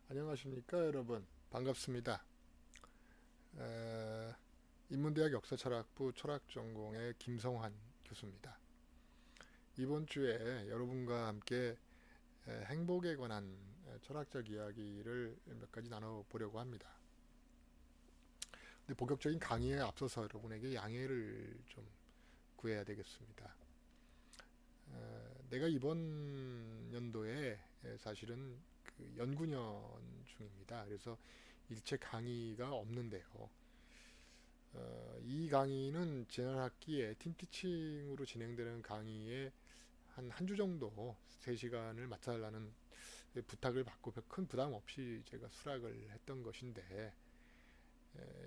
안녕하십니까 여러분, 반갑습니다. 에, 인문대학 역사철학부 철학전공의 김성환 교수입니다. 이번 주에 여러분과 함께 행복에 관한 철학적 이야기를 몇 가지 나눠보려고 합니다. 근데 본격적인 강의에 앞서서 여러분에게 양해를 좀 구해야 되겠습니다. 내가 이번 연도에 사실은 그 연구년 중입니다. 그래서 일체 강의가 없는데요. 이 강의는 지난 학기에 팀티칭으로 진행되는 강의에 한 주 정도 3시간을 맡아달라는 부탁을 받고 큰 부담 없이 제가 수락을 했던 것인데,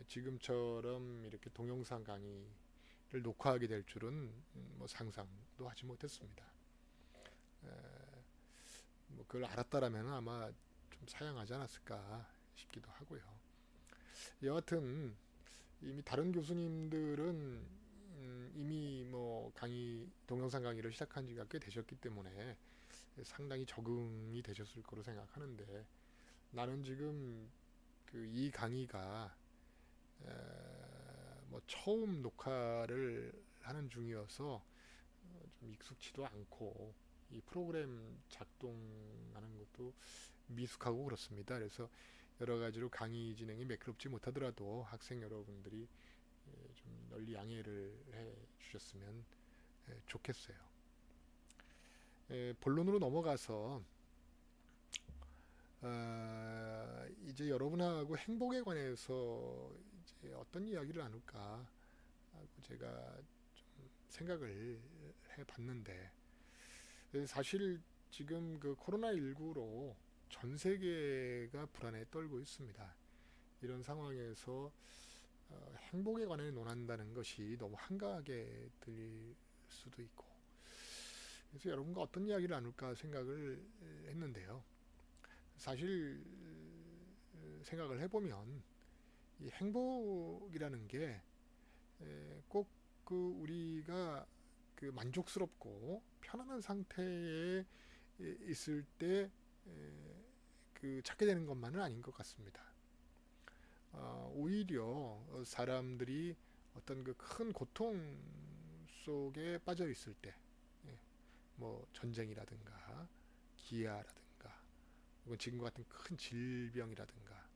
지금처럼 이렇게 동영상 강의를 녹화하게 될 줄은 뭐 상상도 하지 못했습니다. 뭐 그걸 알았다라면 아마 좀 사양하지 않았을까 싶기도 하고요. 여하튼 이미 다른 교수님들은 이미 뭐 동영상 강의를 시작한 지가 꽤 되셨기 때문에 상당히 적응이 되셨을 거로 생각하는데, 나는 지금 그 이 강의가 뭐 처음 녹화를 하는 중이어서 좀 익숙치도 않고 이 프로그램 작동하는 것도 미숙하고 그렇습니다. 그래서 여러 가지로 강의 진행이 매끄럽지 못하더라도 학생 여러분들이 좀 널리 양해를 해 주셨으면 좋겠어요. 본론으로 넘어가서 이제 여러분하고 행복에 관해서 이제 어떤 이야기를 나눌까 하고 제가 좀 생각을 해봤는데, 사실 지금 그 코로나19로 전 세계가 불안에 떨고 있습니다. 이런 상황에서 행복에 관해 논한다는 것이 너무 한가하게 들릴 수도 있고, 그래서 여러분과 어떤 이야기를 나눌까 생각을 했는데요. 사실 생각을 해보면 이 행복이라는 게 꼭 그 우리가 그 만족스럽고 편안한 상태에 있을 때 그 찾게 되는 것만은 아닌 것 같습니다. 오히려 사람들이 어떤 그 큰 고통 속에 빠져 있을 때, 뭐 전쟁이라든가 기아라든가 혹은 지금과 같은 큰 질병이라든가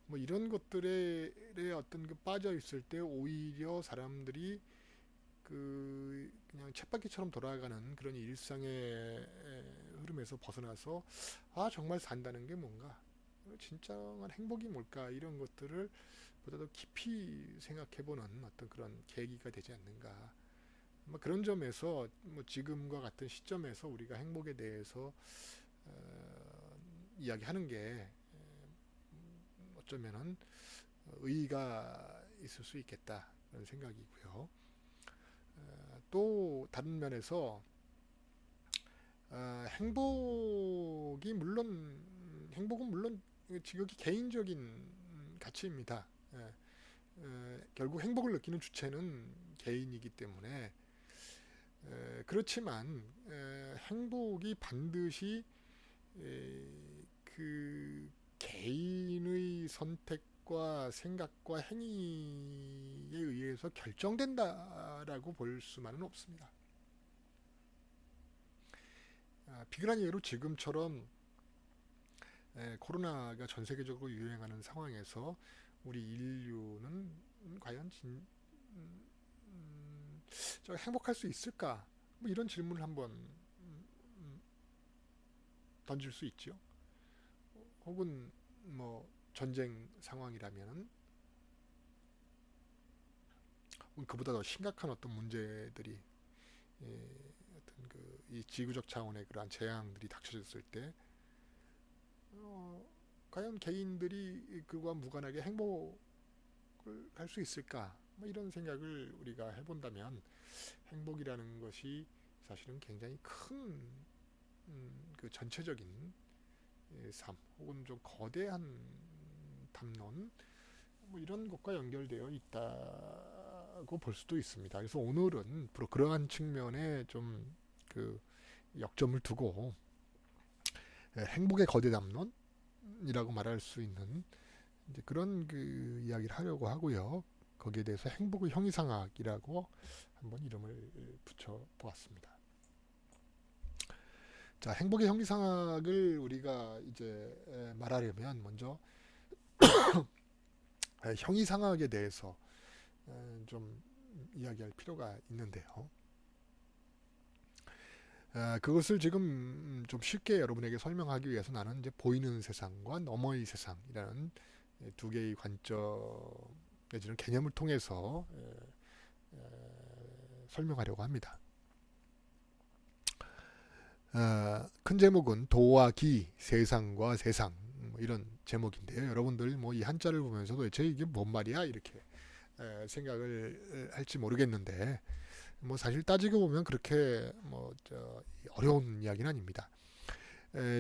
뭐 이런 것들에 어떤 그 빠져 있을 때 오히려 사람들이 그 그냥 쳇바퀴처럼 돌아가는 그런 일상의 흐름에서 벗어나서 정말 산다는 게 뭔가, 진정한 행복이 뭘까, 이런 것들을 보다 더 깊이 생각해보는 어떤 그런 계기가 되지 않는가. 뭐 그런 점에서 뭐 지금과 같은 시점에서 우리가 행복에 대해서 이야기하는 게 어쩌면은 의의가 있을 수 있겠다 그런 생각이고요. 또 다른 면에서 행복은 물론 지극히 개인적인 가치입니다. 결국 행복을 느끼는 주체는 개인이기 때문에, 그렇지만 행복이 반드시 그 개인의 선택과 생각과 행위에 의해서 결정된다라고 볼 수만은 없습니다. 비근한 예로 지금처럼 코로나가 전 세계적으로 유행하는 상황에서 우리 인류는 과연 행복할 수 있을까? 뭐 이런 질문을 한번 던질 수 있죠. 혹은 뭐 전쟁 상황이라면 그보다 더 심각한 어떤 문제들이, 어떤 그 이 지구적 차원의 그러한 재앙들이 닥쳐졌을 때 과연 개인들이 그와 무관하게 행복을 할 수 있을까? 뭐 이런 생각을 우리가 해본다면 행복이라는 것이 사실은 굉장히 큰 그 전체적인 삶 혹은 좀 거대한 담론 뭐 이런 것과 연결되어 있다고 볼 수도 있습니다. 그래서 오늘은 바로 그러한 측면에 좀 그 역점을 두고 행복의 거대 담론, 기본이라고 말할 수 있는 이제 그런 그 이야기를 하려고 하고요. 거기에 대해서 행복의 형이상학이라고 한번 이름을 붙여 보았습니다. 자, 행복의 형이상학을 우리가 이제 말하려면 먼저 형이상학에 대해서 좀 이야기할 필요가 있는데요. 그것을 지금 좀 쉽게 여러분에게 설명하기 위해서 나는 이제 보이는 세상과 너머의 세상이라는 두 개의 관점 내지는 개념을 통해서 설명하려고 합니다. 큰 제목은 도와 기, 세상과 세상 이런 제목인데요. 여러분들 뭐 이 한자를 보면서 도대체 이게 뭔 말이야 이렇게 생각을 할지 모르겠는데 뭐 사실 따지고 보면 그렇게 뭐 어려운 이야기는 아닙니다.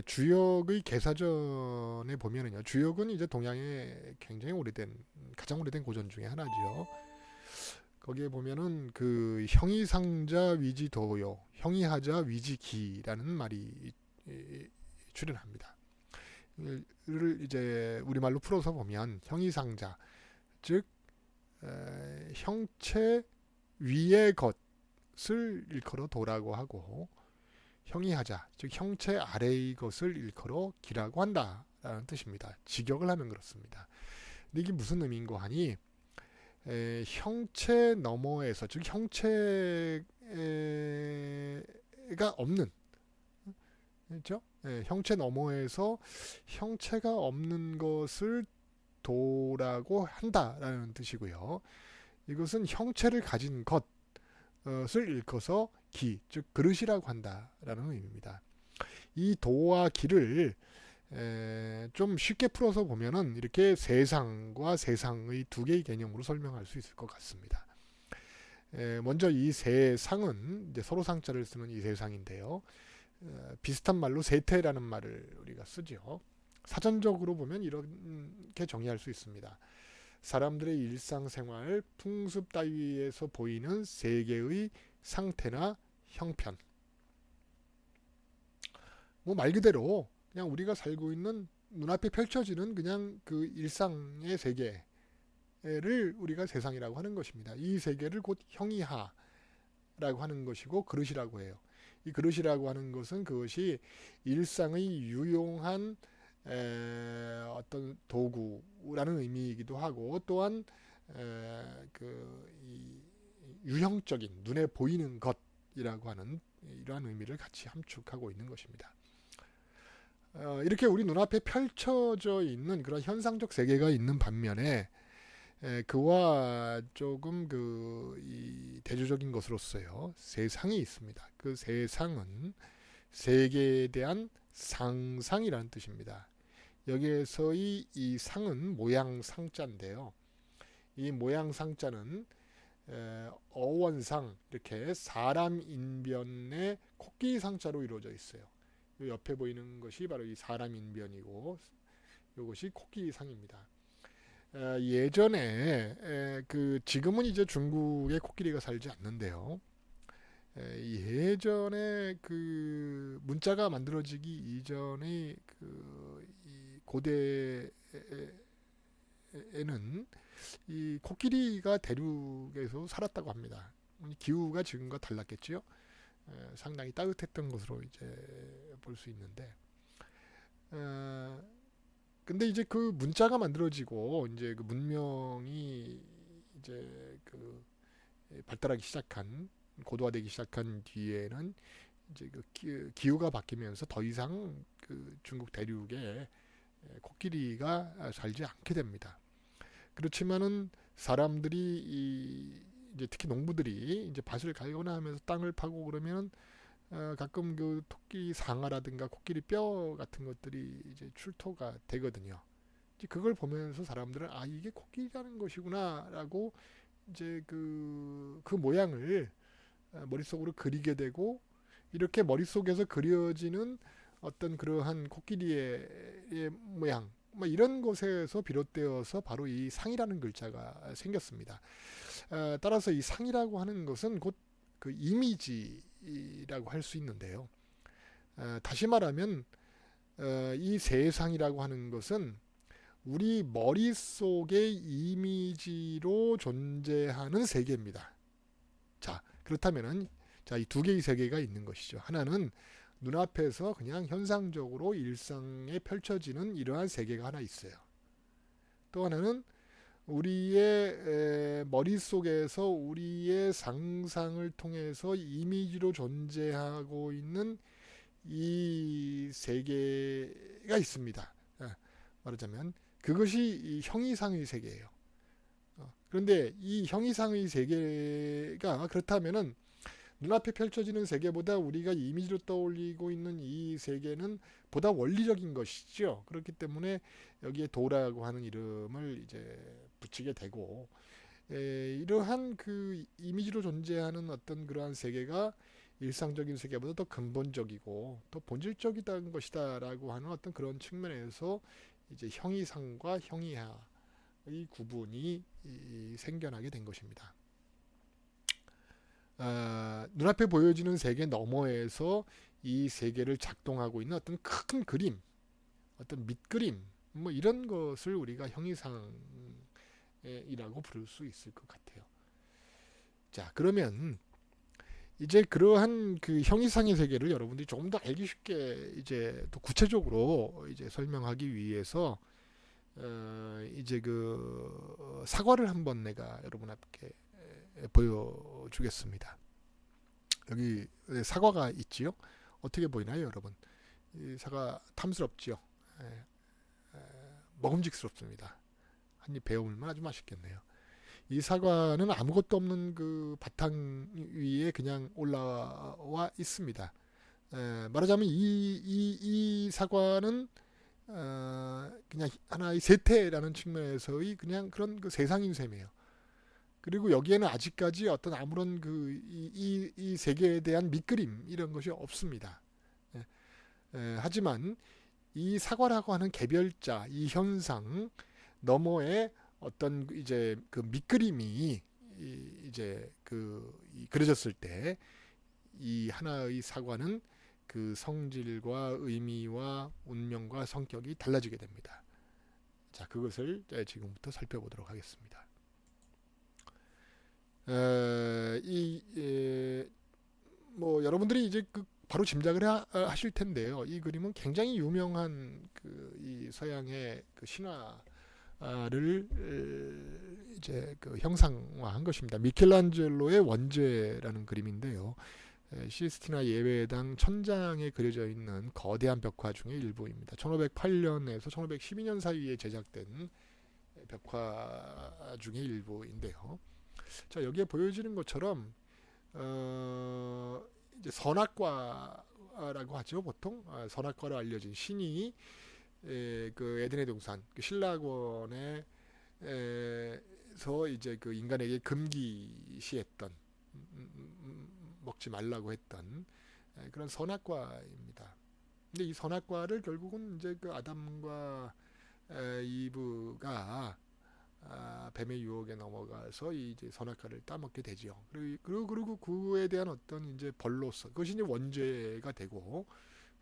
주역의 개사전에 보면은요, 주역은 이제 동양의 굉장히 오래된 가장 오래된 고전 중에 하나죠. 거기에 보면은 그 형이상자 위지도요, 형이하자 위지기라는 말이 출연합니다. 이를 이제 우리말로 풀어서 보면 형이상자, 즉 형체 위의 것을 일컬어 도라고 하고, 형이하자, 즉 형체 아래의 것을 일컬어 기라고 한다라는 뜻입니다. 직역을 하면 그렇습니다. 근데 이게 무슨 의미인고 하니 형체 너머에서, 즉 형체가 없는, 그렇죠? 형체 너머에서 형체가 없는 것을 도라고 한다라는 뜻이고요. 이것은 형체를 가진 것을 일컬어서 기, 즉 그릇이라고 한다라는 의미입니다. 이 도와 기를 좀 쉽게 풀어서 보면은 이렇게 세상과 세상의 두 개의 개념으로 설명할 수 있을 것 같습니다. 먼저 이 세상은 이제 서로 상자를 쓰는 이 세상인데요. 비슷한 말로 세태라는 말을 우리가 쓰죠. 사전적으로 보면 이렇게 정의할 수 있습니다. 사람들의 일상생활, 풍습 따위에서 보이는 세계의 상태나 형편. 뭐 말 그대로 그냥 우리가 살고 있는 눈앞에 펼쳐지는 그냥 그 일상의 세계를 우리가 세상이라고 하는 것입니다. 이 세계를 곧 형이하라고 하는 것이고 그릇이라고 해요. 이 그릇이라고 하는 것은 그것이 일상의 유용한 어떤 도구라는 의미이기도 하고, 또한 이 유형적인 눈에 보이는 것이라고 하는 이러한 의미를 같이 함축하고 있는 것입니다. 이렇게 우리 눈앞에 펼쳐져 있는 그런 현상적 세계가 있는 반면에 그와 조금 이 대조적인 것으로서요, 세상이 있습니다. 그 세상은 세계에 대한 상상이라는 뜻입니다. 여기에서의 이 상은 모양 상자인데요. 이 모양 상자는 어원상 이렇게 사람 인변의 코끼리 상자로 이루어져 있어요. 이 옆에 보이는 것이 바로 이 사람 인변이고, 이것이 코끼리 상입니다. 예전에 지금은 이제 중국에 코끼리가 살지 않는데요. 예전에 그 문자가 만들어지기 이전의 이 고대에는 이 코끼리가 대륙에서 살았다고 합니다. 기후가 지금과 달랐겠지요. 상당히 따뜻했던 것으로 이제 볼 수 있는데, 근데 이제 그 문자가 만들어지고 이제 그 문명이 이제 그 발달하기 시작한, 고도화되기 시작한 뒤에는 이제 그 기후가 바뀌면서 더 이상 그 중국 대륙에 코끼리가 살지 않게 됩니다. 그렇지만은 사람들이 이제 특히 농부들이 이제 밭을 갈거나 하면서 땅을 파고 그러면 가끔 그 토끼 상아라든가 코끼리 뼈 같은 것들이 이제 출토가 되거든요. 이제 그걸 보면서 사람들은 이게 코끼리라는 것이구나라고 이제 그 모양을 머릿속으로 그리게 되고, 이렇게 머릿속에서 그려지는 어떤 그러한 코끼리의 모양, 뭐 이런 것에서 비롯되어서 바로 이 상이라는 글자가 생겼습니다. 따라서 이 상이라고 하는 것은 곧 그 이미지라고 할 수 있는데요. 다시 말하면 이 세상이라고 하는 것은 우리 머릿속의 이미지로 존재하는 세계입니다. 자, 그렇다면은 자, 이 두 개의 세계가 있는 것이죠. 하나는 눈앞에서 그냥 현상적으로 일상에 펼쳐지는 이러한 세계가 하나 있어요. 또 하나는 우리의 머릿속에서 우리의 상상을 통해서 이미지로 존재하고 있는 이 세계가 있습니다. 말하자면 그것이 이 형이상의 세계예요. 그런데 이 형이상의 세계가 그렇다면은 눈앞에 펼쳐지는 세계보다 우리가 이미지로 떠올리고 있는 이 세계는 보다 원리적인 것이죠. 그렇기 때문에 여기에 도라고 하는 이름을 이제 붙이게 되고, 이러한 그 이미지로 존재하는 어떤 그러한 세계가 일상적인 세계보다 더 근본적이고 더 본질적이다는 것이다라고 하는 어떤 그런 측면에서 이제 형이상과 형이하의 구분이 생겨나게 된 것입니다. 눈앞에 보여지는 세계 너머에서 이 세계를 작동하고 있는 어떤 큰 그림, 어떤 밑그림, 뭐 이런 것을 우리가 형이상이라고 부를 수 있을 것 같아요. 자, 그러면 이제 그러한 그 형이상의 세계를 여러분들이 조금 더 알기 쉽게 이제 또 구체적으로 이제 설명하기 위해서 이제 그 사과를 한번 내가 여러분 앞에 보여주겠습니다. 여기 사과가 있지요. 어떻게 보이나요, 여러분? 이 사과 탐스럽지요. 먹음직스럽습니다. 한입 베어물면 아주 맛있겠네요. 이 사과는 아무것도 없는 그 바탕 위에 그냥 올라와 있습니다. 말하자면 이 사과는 그냥 하나의 세태라는 측면에서의 그냥 그런 그 세상인 셈이에요. 그리고 여기에는 아직까지 어떤 아무런 그 이 세계에 대한 밑그림 이런 것이 없습니다. 하지만 이 사과라고 하는 개별자, 이 현상 너머에 어떤 이제 그 밑그림이 이제 그 그려졌을 때 이 하나의 사과는 그 성질과 의미와 운명과 성격이 달라지게 됩니다. 자, 그것을 지금부터 살펴보도록 하겠습니다. 뭐 여러분들이 이제 그 바로 짐작을 하실 텐데요. 이 그림은 굉장히 유명한 그 이 서양의 그 신화를 이제 그 형상화한 것입니다. 미켈란젤로의 원죄라는 그림인데요. 시스티나 예배당 천장에 그려져 있는 거대한 벽화 중의 일부입니다. 1508년에서 1512년 사이에 제작된 벽화 중의 일부인데요. 자, 여기에 보여지는 것처럼 이제 선악과라고 하죠. 보통 선악과로 알려진 신이 그 에덴의 동산, 그 신라권에서 이제 그 인간에게 금기시했던 먹지 말라고 했던 그런 선악과입니다. 근데 이 선악과를 결국은 이제 그 아담과 이브가 뱀의 유혹에 넘어가서 이제 선악과를 따먹게 되죠. 그리고 그에 대한 어떤 이제 벌로서 그것이 이제 원죄가 되고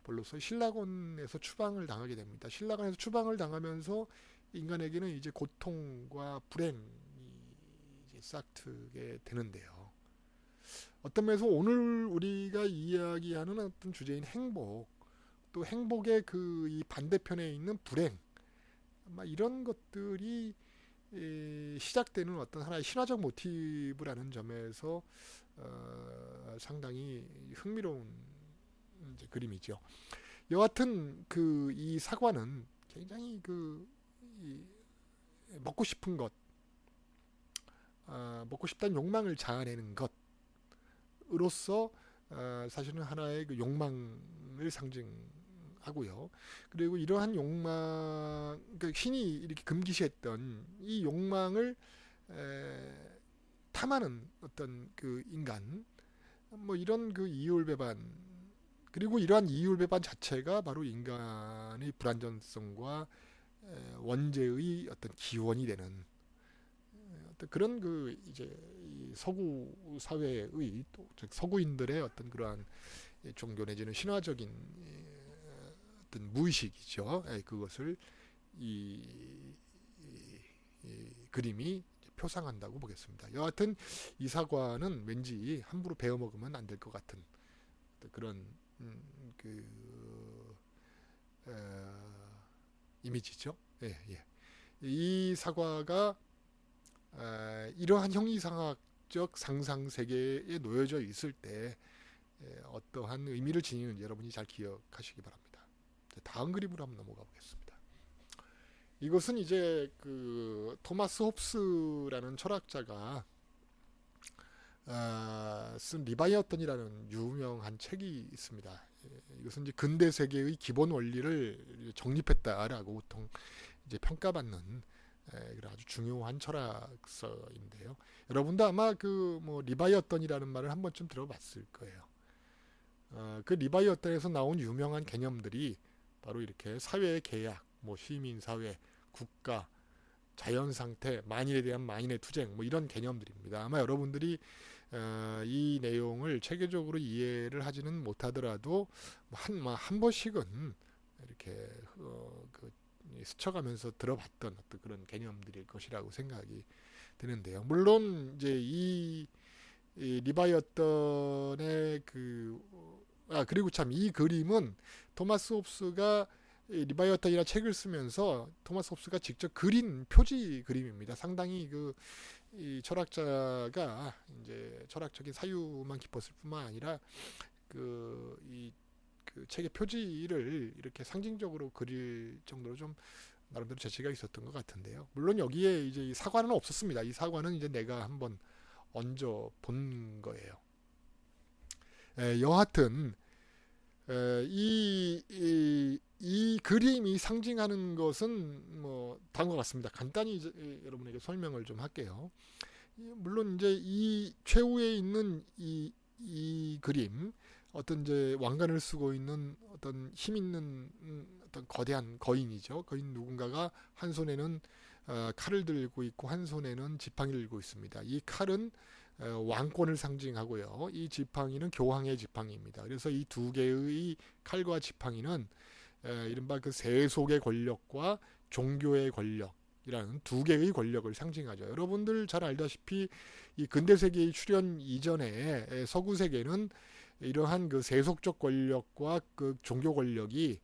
벌로서 신라곤에서 추방을 당하게 됩니다. 신라곤에서 추방을 당하면서 인간에게는 이제 고통과 불행이 이제 싹트게 되는데요. 어떤 면에서 오늘 우리가 이야기하는 어떤 주제인 행복, 또 행복의 그 이 반대편에 있는 불행, 아마 이런 것들이 시작되는 어떤 하나의 신화적 모티브라는 점에서 상당히 흥미로운 이제 그림이죠. 여하튼 그 이 사과는 굉장히 이 먹고 싶은 것, 먹고 싶다는 욕망을 자아내는 것으로서 사실은 하나의 그 욕망을 상징하고요. 그리고 이러한 욕망, 그러니까 신이 이렇게 금기시했던 이 욕망을 탐하는 어떤 그 인간, 뭐 이런 그 이율배반, 그리고 이러한 이율배반 자체가 바로 인간의 불완전성과 원죄의 어떤 기원이 되는 어떤 그런 그 이제 이 서구 사회의 또 즉 서구인들의 어떤 그러한 종교 내지는 신화적인 어떤 무의식이죠. 그것을 이 그림이 표상한다고 보겠습니다. 여하튼 이 사과는 왠지 함부로 베어 먹으면 안 될 것 같은 그런 그 이미지죠. 예, 예. 이 사과가 이러한 형이상학적 상상 세계에 놓여져 있을 때 어떠한 의미를 지니는지 여러분이 잘 기억하시기 바랍니다. 다음 그림으로 한번 넘어가 보겠습니다. 이것은 이제 그 토마스 홉스라는 철학자가 쓴 리바이어턴이라는 유명한 책이 있습니다. 이것은 이제 근대 세계의 기본 원리를 정립했다라고 보통 이제 평가받는 그런 아주 중요한 철학서인데요. 여러분도 아마 그 뭐 리바이어턴이라는 말을 한 번쯤 들어봤을 거예요. 그 리바이어턴에서 나온 유명한 개념들이 바로 이렇게 사회의 계약, 뭐 시민 사회, 국가, 자연 상태, 만인에 대한 만인의 투쟁, 뭐 이런 개념들입니다. 아마 여러분들이 이 내용을 체계적으로 이해를 하지는 못하더라도 한 번씩은 이렇게 스쳐가면서 들어봤던 어떤 그런 개념들일 것이라고 생각이 드는데요. 물론 이제 이 리바이어턴의 그리고 참 이 그림은 토마스 홉스가 리바이어턴이라는 책을 쓰면서 토마스 홉스가 직접 그린 표지 그림입니다. 상당히 이 철학자가 이제 철학적인 사유만 깊었을 뿐만 아니라 그 책의 표지를 이렇게 상징적으로 그릴 정도로 좀 나름대로 재치가 있었던 것 같은데요. 물론 여기에 이제 이 사과는 없었습니다. 이 사과는 이제 내가 한번 얹어 본 거예요. 여하튼 이 그림이 상징하는 것은 뭐 다음과 같습니다. 간단히 여러분에게 설명을 좀 할게요. 물론 이제 이 최후에 있는 이 그림, 어떤 이제 왕관을 쓰고 있는 어떤 힘 있는 어떤 거대한 거인이죠. 거인 누군가가 한 손에는 칼을 들고 있고 한 손에는 지팡이를 들고 있습니다. 이 칼은 왕권을 상징하고요. 이 지팡이는 교황의 지팡이입니다. 그래서 이 두 개의 칼과 지팡이는 이른바 그 세속의 권력과 종교의 권력이라는 두 개의 권력을 상징하죠. 여러분들 잘 알다시피 이 근대 세계의 출현 이전에 서구 세계는 이러한 그 세속적 권력과 그 종교 권력이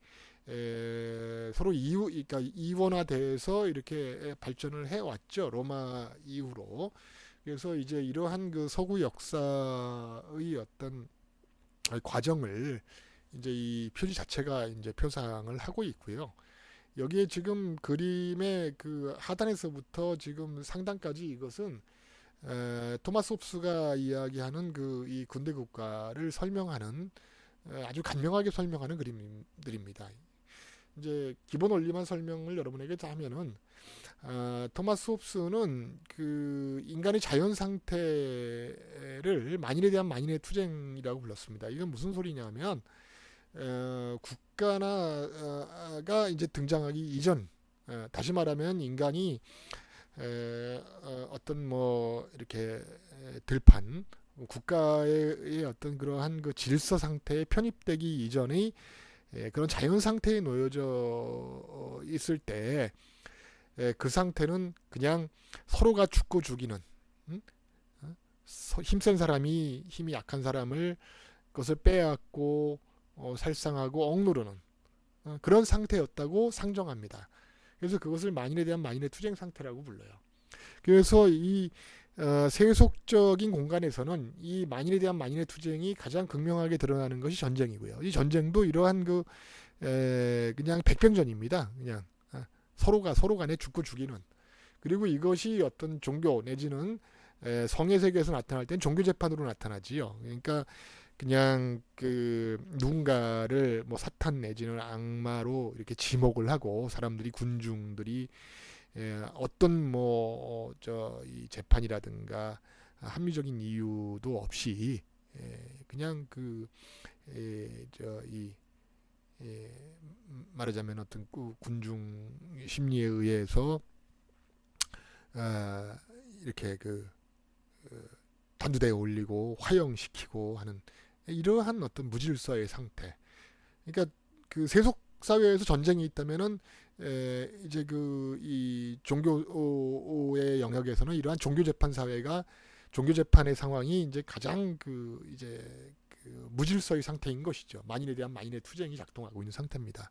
서로 그러니까 이원화돼서 이렇게 발전을 해왔죠. 로마 이후로. 그래서 이제 이러한 그 서구 역사의 어떤 과정을 이제 이 표지 자체가 이제 표상을 하고 있고요. 여기에 지금 그림의 그 하단에서부터 지금 상단까지 이것은 토마스 홉스가 이야기하는 이 근대 국가를 설명하는 아주 간명하게 설명하는 그림들입니다. 이제 기본 원리만 설명을 여러분에게 하면은 토마스 홉스는 그 인간의 자연 상태를 만인에 대한 만인의 투쟁이라고 불렀습니다. 이건 무슨 소리냐면 국가가 이제 등장하기 이전, 다시 말하면 인간이 어떤 뭐 이렇게 들판 국가의 어떤 그러한 그 질서 상태에 편입되기 이전의 그런 자연 상태에 놓여져 있을 때 그 상태는 그냥 서로가 죽고 죽이는, 힘센 사람이 힘이 약한 사람을 그것을 빼앗고 살상하고 억누르는 그런 상태였다고 상정합니다. 그래서 그것을 만인에 대한 만인의 투쟁 상태라고 불러요. 그래서 이 세속적인 공간에서는 이 만인에 대한 만인의 투쟁이 가장 극명하게 드러나는 것이 전쟁이고요. 이 전쟁도 이러한 그냥 백병전입니다. 그냥 서로가 서로 간에 죽고 죽이는. 그리고 이것이 어떤 종교 내지는 성의 세계에서 나타날 땐 종교 재판으로 나타나지요. 그러니까 그냥 그 누군가를 뭐 사탄 내지는 악마로 이렇게 지목을 하고 사람들이 군중들이 어떤 뭐 이 재판이라든가 합리적인 이유도 없이 그냥 말하자면 어떤 군중 심리에 의해서 이렇게 단두대에 올리고 화형시키고 하는 이러한 어떤 무질서의 상태. 그러니까 그 세속 사회에서 전쟁이 있다면은 이제 이 종교의 영역에서는 이러한 종교 재판 사회가 종교 재판의 상황이 이제 가장 이제 무질서의 상태인 것이죠. 만인에 대한 만인의 투쟁이 작동하고 있는 상태입니다.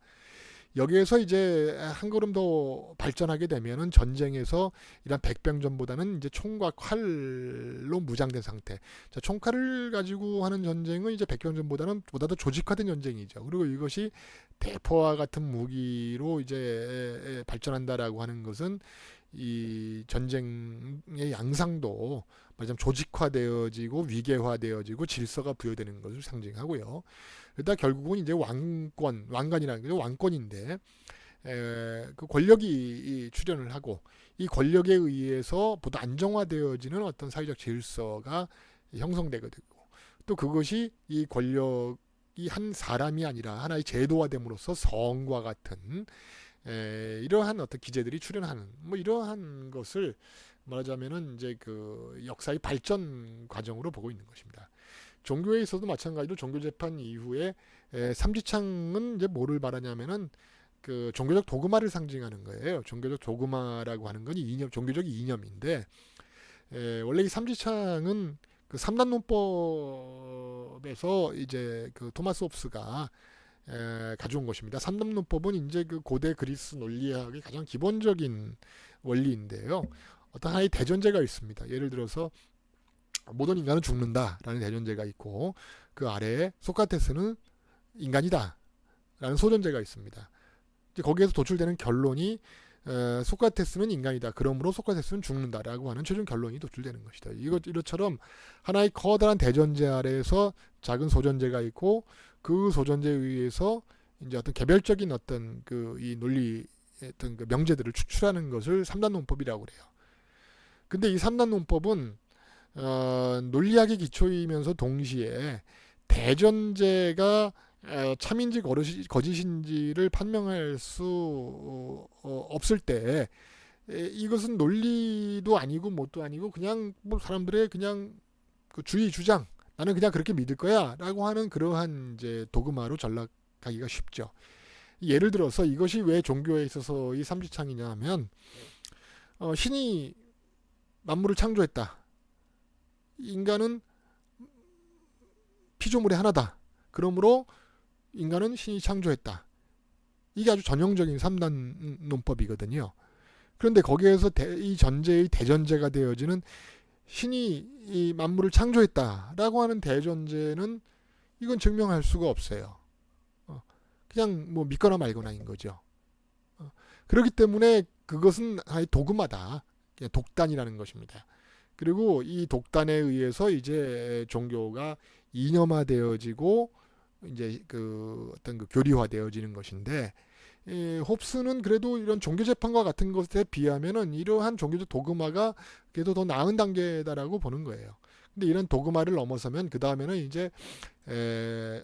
여기에서 이제 한 걸음 더 발전하게 되면은 전쟁에서 이런 백병전보다는 이제 총과 칼로 무장된 상태. 자, 총칼을 가지고 하는 전쟁은 이제 백병전보다는 보다 더 조직화된 전쟁이죠. 그리고 이것이 대포와 같은 무기로 이제 발전한다라고 하는 것은 이 전쟁의 양상도 말하자면 조직화되어지고 위계화되어지고 질서가 부여되는 것을 상징하고요. 그러다 결국은 이제 왕관이라는 게 왕권인데 그 권력이 출현을 하고 이 권력에 의해서 보다 안정화되어지는 어떤 사회적 질서가 형성되게 되고 또 그것이 이 권력이 한 사람이 아니라 하나의 제도화됨으로써 성과 같은 이러한 어떤 기제들이 출현하는 뭐 이러한 것을 말하자면은 이제 그 역사의 발전 과정으로 보고 있는 것입니다. 종교에 있어도 마찬가지로 종교 재판 이후에 삼지창은 이제 뭐를 말하냐면은 그 종교적 도그마를 상징하는 거예요. 종교적 도그마라고 하는 건 이념, 종교적 이념인데 원래 이 삼지창은 그 삼단론법에서 이제 그 토마스 홉스가 가져온 것입니다. 삼단론법은 이제 그 고대 그리스 논리학의 가장 기본적인 원리인데요. 어떤 하나의 대전제가 있습니다. 예를 들어서 모든 인간은 죽는다라는 대전제가 있고 그 아래에 소크라테스는 인간이다 라는 소전제가 있습니다. 이제 거기에서 도출되는 결론이 소크라테스는 인간이다. 그러므로 소크라테스는 죽는다라고 하는 최종 결론이 도출되는 것이다. 이것처럼 하나의 커다란 대전제 아래에서 작은 소전제가 있고 그 소전제에 의해서 이제 어떤 개별적인 어떤 그 이 논리 어떤 그 명제들을 추출하는 것을 삼단론법이라고 그래요. 근데 이 삼단론법은 논리학의 기초이면서 동시에 대전제가 참인지 거짓인지를 판명할 수 없을 때 이것은 논리도 아니고 뭣도 아니고 그냥 뭐 사람들의 그냥 그 주의 주장 나는 그냥 그렇게 믿을 거야 라고 하는 그러한 이제 도그마로 전락하기가 쉽죠. 예를 들어서 이것이 왜 종교에 있어서 이 삼지창이냐 하면 신이 만물을 창조했다. 인간은 피조물의 하나다. 그러므로 인간은 신이 창조했다. 이게 아주 전형적인 3단 논법이거든요. 그런데 거기에서 이 전제의 대전제가 되어지는 신이 이 만물을 창조했다라고 하는 대전제는 이건 증명할 수가 없어요. 그냥 뭐 믿거나 말거나인 거죠. 그렇기 때문에 그것은 하나의 도그마다. 독단이라는 것입니다. 그리고 이 독단에 의해서 이제 종교가 이념화되어지고 이제 그 어떤 그 교리화되어지는 것인데 홉스는 그래도 이런 종교 재판과 같은 것에 비하면은 이러한 종교적 도그마가 그래도 더 나은 단계다라고 보는 거예요. 근데 이런 도그마를 넘어서면 그 다음에는 이제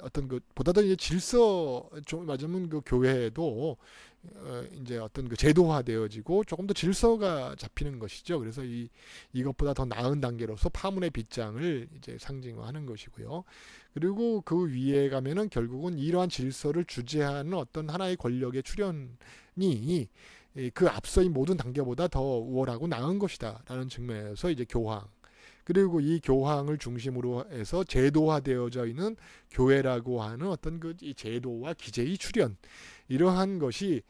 어떤 그 보다 더 이제 질서 맞으면 그 교회도 이제 어떤 그 제도화되어지고 조금 더 질서가 잡히는 것이죠. 그래서 이것보다 더 나은 단계로서 파문의 빗장을 이제 상징화하는 것이고요. 그리고 그 위에 가면은 결국은 이러한 질서를 주재하는 어떤 하나의 권력의 출현이 그 앞서의 모든 단계보다 더 우월하고 나은 것이다라는 측면에서 이제 교황. 그리고 이 교황을 중심으로 해서 제도화되어져 있는 교회라고 하는 어떤 그 이 제도와 기제의 출현 이러한 것이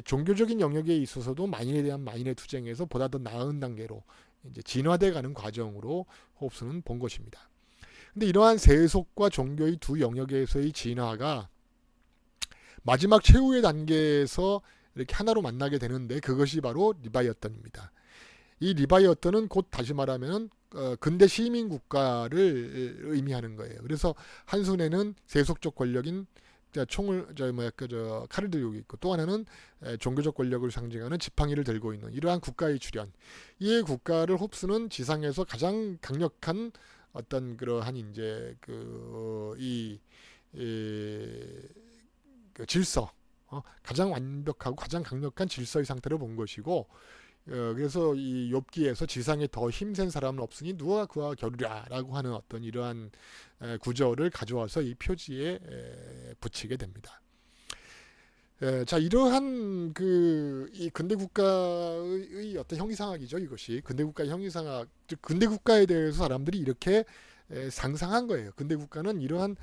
종교적인 영역에 있어서도 만인에 대한 만인의 투쟁에서 보다 더 나은 단계로 이제 진화돼가는 과정으로 홉스는 본 것입니다. 근데 이러한 세속과 종교의 두 영역에서의 진화가 마지막 최후의 단계에서 이렇게 하나로 만나게 되는데 그것이 바로 리바이어턴입니다. 이 리바이어턴은 곧 다시 말하면 근대 시민 국가를 의미하는 거예요. 그래서 한 손에는 세속적 권력인 칼을 들고 있고 또 하나는 종교적 권력을 상징하는 지팡이를 들고 있는 이러한 국가의 출현. 이 국가를 홉스는 지상에서 가장 강력한 어떤 그러한 이제 그 질서, 가장 완벽하고 가장 강력한 질서의 상태로 본 것이고. 그래서 이 욥기에서 지상에 더 힘센 사람은 없으니 누가 그와 겨루랴라고 하는 어떤 이러한 구절을 가져와서 이 표지에 붙이게 됩니다. 자, 이러한 이 근대 국가의 어떤 형이상학이죠. 이것이 근대 국가의 형이상학, 즉 근대 국가에 대해서 사람들이 이렇게 상상한 거예요. 근대 국가는 이러한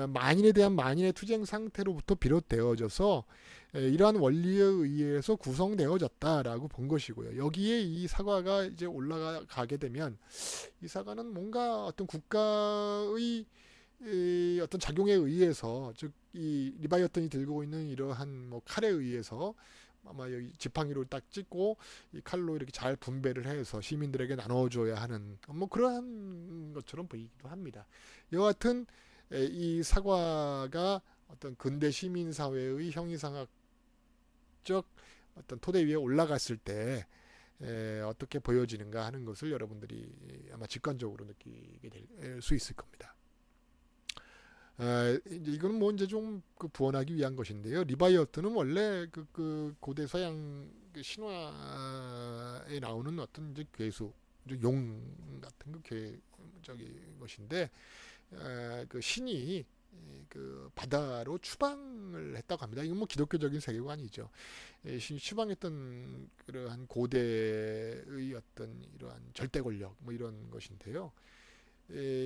만인에 대한 만인의 투쟁 상태로부터 비롯되어져서 이러한 원리에 의해서 구성되어졌다라고 본 것이고요. 여기에 이 사과가 이제 올라가게 되면 이 사과는 뭔가 어떤 국가의 이 어떤 작용에 의해서, 즉 이 리바이어턴이 들고 있는 이러한 뭐 칼에 의해서 아마 여기 지팡이로 딱 찍고 이 칼로 이렇게 잘 분배를 해서 시민들에게 나눠줘야 하는 뭐 그러한 것처럼 보이기도 합니다. 여하튼 이 사과가 어떤 근대 시민 사회의 형이상학적 어떤 토대 위에 올라갔을 때 어떻게 보여지는가 하는 것을 여러분들이 아마 직관적으로 느끼게 될 수 있을 겁니다. 이제 이거는 뭐 이제 좀 부언하기 위한 것인데요. 리바이어트는 원래 그 고대 서양 신화에 나오는 어떤 이제 괴수, 용 같은 저기 것인데, 그 신이 그 바다로 추방을 했다고 합니다. 이건 뭐 기독교적인 세계관이죠. 신이 추방했던 그러한 고대의 어떤 이러한 절대 권력 뭐 이런 것인데요.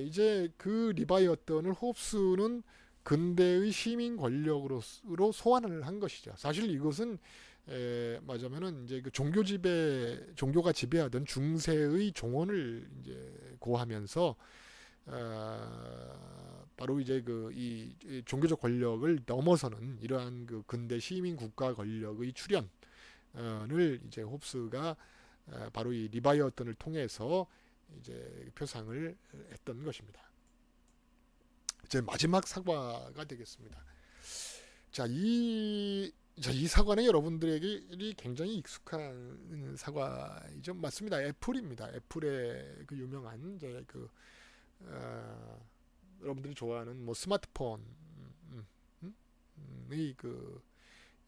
이제 그 리바이어턴을 홉스는 근대의 시민 권력으로 소환을 한 것이죠. 사실 이것은 말하자면은 이제 그 종교가 지배하던 중세의 종언을 이제 고하면서 바로 이제 이 종교적 권력을 넘어서는 이러한 그 근대 시민 국가 권력의 출현을 이제 홉스가 바로 이 리바이어턴을 통해서 이제 표상을 했던 것입니다. 이제 마지막 사과가 되겠습니다. 자, 이 사과는 여러분들에게 굉장히 익숙한 사과이죠. 맞습니다. 애플입니다. 애플의 그 유명한 이제 여러분들이 좋아하는 뭐 스마트폰의 그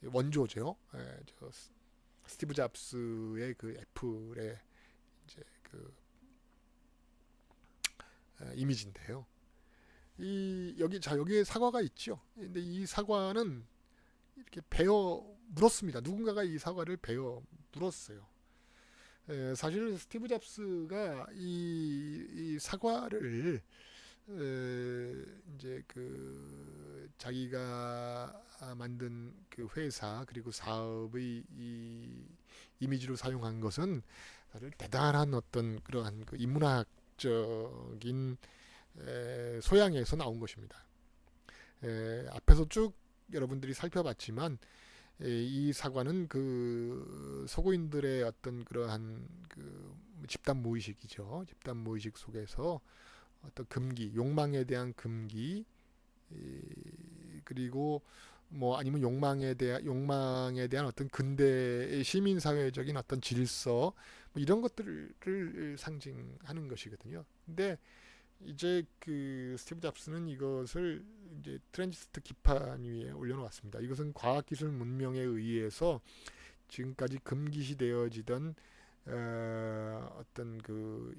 원조죠. 저 스티브 잡스의 그 애플의 이제 이미지인데요. 여기에 사과가 있죠. 근데 이 사과는 이렇게 베어 물었습니다. 누군가가 이 사과를 베어 물었어요. 사실 스티브 잡스가 이 사과를 이제 자기가 만든 그 회사 그리고 사업의 이 이미지로 사용한 것은 사실 대단한 어떤 그러한 그 인문학적인 소양에서 나온 것입니다. 앞에서 쭉 여러분들이 살펴봤지만 이 사과는 그 서구인들의 어떤 그러한 그 집단 무의식이죠. 집단 무의식 속에서 어떤 금기, 욕망에 대한 금기, 그리고 뭐 아니면 욕망에 대한 어떤 근대의 시민 사회적인 어떤 질서 뭐 이런 것들을 상징하는 것이거든요. 근데 이제 그 스티브 잡스는 이것을 이제 트랜지스터 기판 위에 올려놓았습니다. 이것은 과학기술 문명에 의해서 지금까지 금기시되어지던 어떤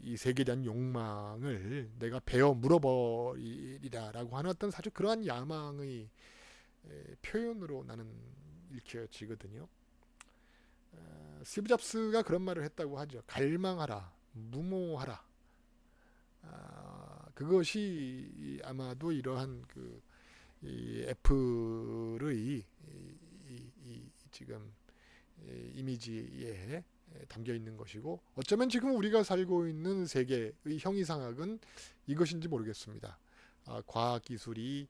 이 세계에 대한 욕망을 내가 베어 물어버리리라라고 하는 어떤 사실 그러한 야망의 표현으로 나는 읽혀지거든요. 스티브 잡스가 그런 말을 했다고 하죠. 갈망하라, 무모하라. 그것이 아마도 이러한 이 애플의 지금 이미지에 담겨 있는 것이고, 어쩌면 지금 우리가 살고 있는 세계의 형이상학은 이것인지 모르겠습니다. 과학 기술이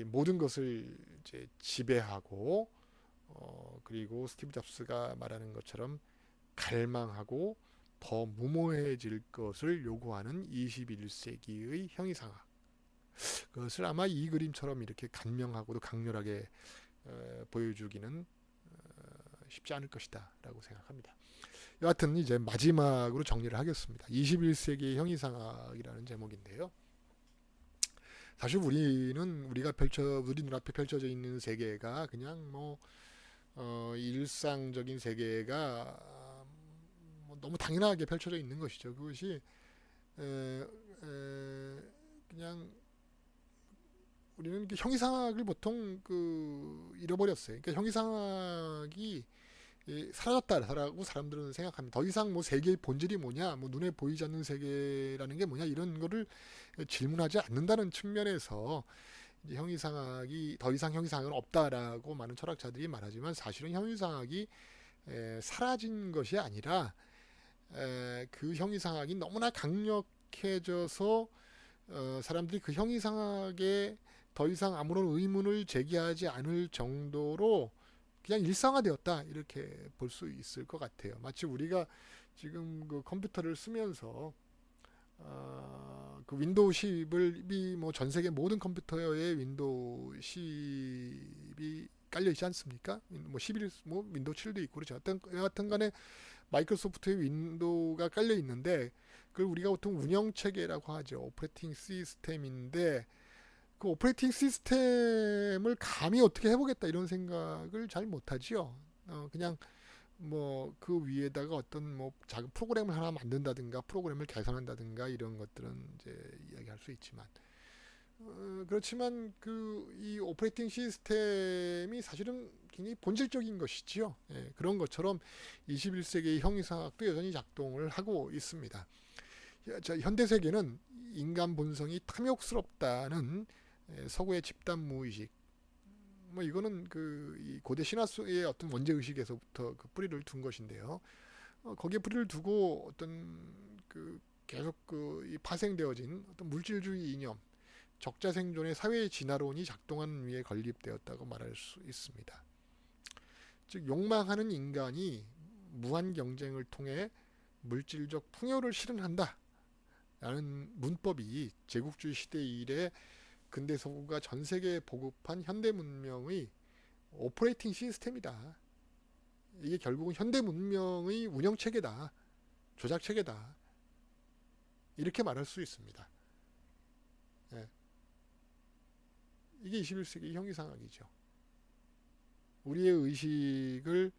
모든 것을 이제 지배하고, 그리고 스티브 잡스가 말하는 것처럼 갈망하고 더 무모해질 것을 요구하는 21세기의 형이상학. 그것을 아마 이 그림처럼 이렇게 간명하고도 강렬하게 보여주기는 쉽지 않을 것이다 라고 생각합니다. 여하튼 이제 마지막으로 정리를 하겠습니다. 21세기의 형이상학이라는 제목인데요. 사실 우리 눈앞에 펼쳐져 있는 세계가 그냥 뭐 일상적인 세계가 너무 당연하게 펼쳐져 있는 것이죠. 그것이 그냥 우리는 그 형이상학을 보통 그 잃어버렸어요. 그러니까 형이상학이 사라졌다라고 사람들은 생각합니다. 더 이상 뭐 세계의 본질이 뭐냐, 뭐 눈에 보이지 않는 세계라는 게 뭐냐 이런 거를 질문하지 않는다는 측면에서 이제 형이상학이 더 이상 형이상학은 없다라고 많은 철학자들이 말하지만 사실은 형이상학이 사라진 것이 아니라 그 형이상학이 너무나 강력해져서 사람들이 그 형이상학에 더 이상 아무런 의문을 제기하지 않을 정도로 그냥 일상화되었다 이렇게 볼 수 있을 것 같아요. 마치 우리가 지금 그 컴퓨터를 쓰면서 그 윈도우 10을 뭐 전 세계 모든 컴퓨터에 윈도우 10이 깔려 있지 않습니까? 뭐 11, 뭐 윈도우 7도 있고 그렇죠. 여하튼 간에 마이크로소프트의 윈도우가 깔려 있는데 그걸 우리가 보통 운영 체계라고 하죠. 오퍼레이팅 시스템인데 그 오퍼레이팅 시스템을 감히 어떻게 해보겠다 이런 생각을 잘 못하지요. 그냥 뭐 그 위에다가 어떤 뭐 작은 프로그램을 하나 만든다든가 프로그램을 개선한다든가 이런 것들은 이제 이야기할 수 있지만 그렇지만 그 이 오퍼레이팅 시스템이 사실은 굉장히 본질적인 것이지요. 예, 그런 것처럼 21세기의 형이상학도 여전히 작동을 하고 있습니다. 현대 세계는 인간 본성이 탐욕스럽다는 서구의 집단 무의식, 뭐 이거는 이 고대 신화의 어떤 원죄 의식에서부터 그 뿌리를 둔 것인데요. 거기에 뿌리를 두고 어떤 그 계속 이 파생되어진 어떤 물질주의 이념, 적자 생존의 사회 진화론이 작동하는 위에 건립되었다고 말할 수 있습니다. 즉 욕망하는 인간이 무한 경쟁을 통해 물질적 풍요를 실현한다. 라는 문법이 제국주의 시대 이래 근대 서구가 전 세계에 보급한 현대 문명의 오퍼레이팅 시스템이다. 이게 결국은 현대 문명의 운영 체계다. 조작 체계다. 이렇게 말할 수 있습니다. 예. 이게 21세기 형이상학이죠. 우리의 의식을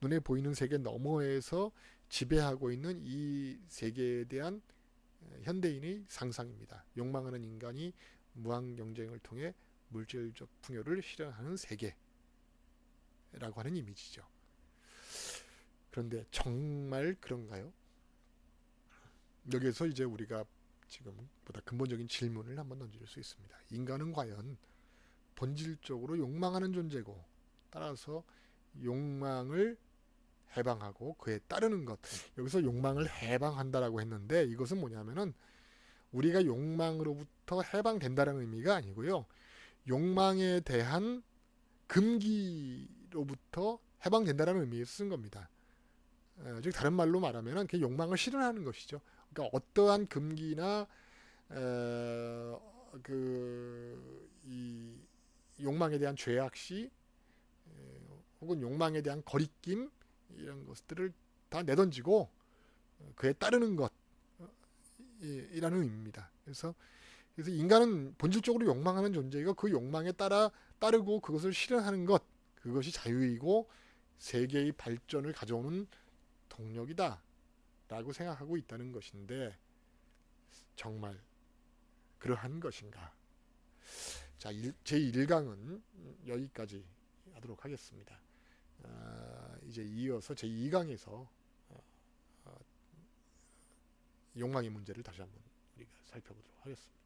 눈에 보이는 세계 너머에서 지배하고 있는 이 세계에 대한 현대인의 상상입니다. 욕망하는 인간이 무한 경쟁을 통해 물질적 풍요를 실현하는 세계라고 하는 이미지죠. 그런데 정말 그런가요? 여기서 이제 우리가 지금 보다 근본적인 질문을 한번 던질 수 있습니다. 인간은 과연 본질적으로 욕망하는 존재고 따라서 욕망을 해방하고 그에 따르는 것, 여기서 욕망을 해방한다라고 했는데 이것은 뭐냐면은 우리가 욕망으로부터 해방된다는 의미가 아니고요. 욕망에 대한 금기로부터 해방된다는 의미에서 쓴 겁니다. 즉 다른 말로 말하면 그 욕망을 실현하는 것이죠. 그러니까 어떠한 금기나 이 욕망에 대한 죄악시 혹은 욕망에 대한 거리낌 이런 것들을 다 내던지고 그에 따르는 것이라는 의미입니다. 그래서 인간은 본질적으로 욕망하는 존재이고 그 욕망에 따르고 그것을 실현하는 것, 그것이 자유이고 세계의 발전을 가져오는 동력이다 라고 생각하고 있다는 것인데 정말 그러한 것인가? 자, 제 1강은 여기까지 하도록 하겠습니다. 이제 이어서 제 2강에서 욕망의 문제를 다시 한번 우리가 살펴보도록 하겠습니다.